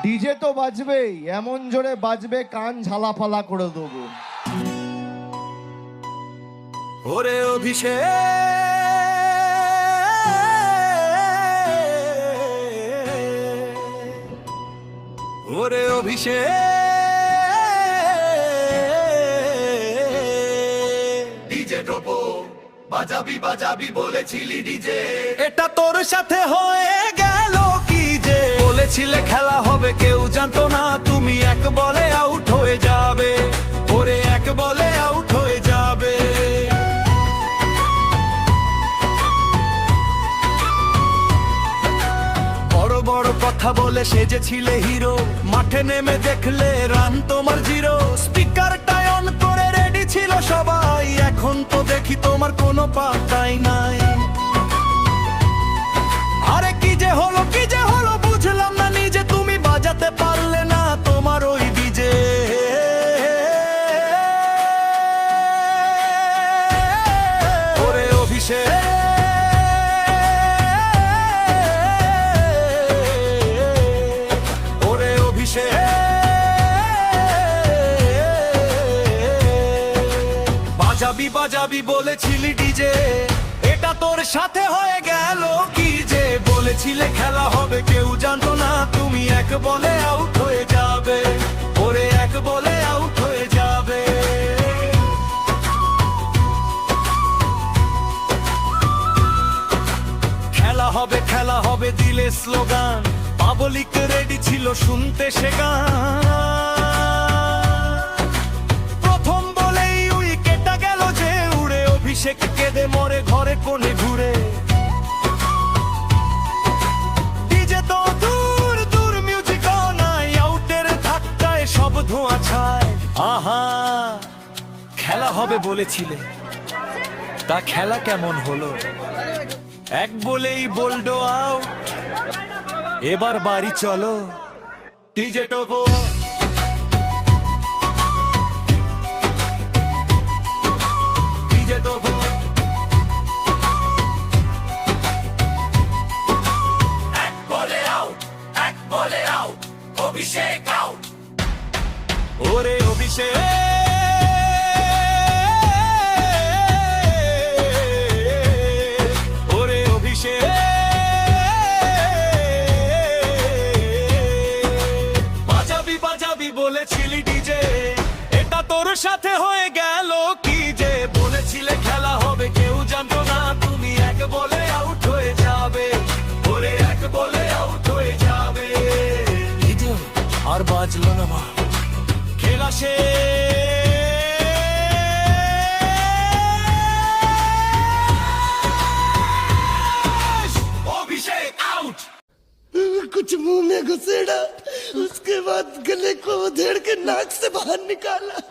DJ তো বাজবেই, এমন জোরে বাজবে কান ঝালাপালা করে দেবো। ওরে অভিষেক, ওরে অভিষেক, ডিজে টোপো বাজাবি বাজাবি বলেছিলি ডিজে, এটা তোর সাথে হয়ে গেল কি যে? বলেছিলে খেলা হবে কেউ জানতো না, তুমি এক বলে আউট হয়ে যাবে, ওরে এক বলে আউট হয়ে যাবে। বড় বড় কথা বলে সেজেছিলে হিরো, মাঠে নেমে দেখলে রান তোমার জিরো। স্পিকারটা অন করে রেডি ছিল সবাই, এখন তো দেখি তোমার কোনো পাত্তাই নাই। আরে কি যে হলো কি যে হলো বুঝলাম না নিজে, তুমি বাজাতে পারলে না তোমার ওই ডিজে। ওরে অভিষেক, ওরে অভিষেক, বাজাবি বাজাবি বলেছিলি ডিজে, এটা তোর সাথে হয়ে গেল কি যে? বলেছিলে খেলা হবে কেউ জানতো না, তুমি এক বলে আউট হয়ে যাবে, ওরে এক বলে আউট হয়ে যাবে। খেলা হবে দিলে স্লোগান, পাবলিক রেডি ছিল শুনতে সে গান। প্রথম বলেই উইকেটটা গেল যে উড়ে, অভিষেক কেঁদে মরে ঘরে কোণে ঘুরে। ডিজে তো দূর দূর মিউজিক নাই, আউটের ধাক্কায় সব ধোঁয়া ছায়। আহা, খেলা হবে বলেছিলে, তা খেলা কেমন হলো? এক বলেই বোল্ডো আউট, এবার বাড়ি চলো। ডিজে টোপো, ডিজে টোপো, এক বলে আউট, এক বলে আউট, অভিষেক আউট। ওরে অভিষেক, বাজাবি বাজাবি বলেছিলি ডিজে, এটা তোর সাথে হয়ে গেল কি যে? বলেছিলে খেলা হবে কেউ জানতো না, তুমি এক বলে আউট হয়ে যাবে, ওরে এক বলে আউট হয়ে যাবে। ডিজে আর বাজলো না, মা খেলা শেষ, অভিষেক आउट। कुछ मुंह में घुसेड़ा, उसके बाद गले को उधेड़ के नाक से बाहर निकाला।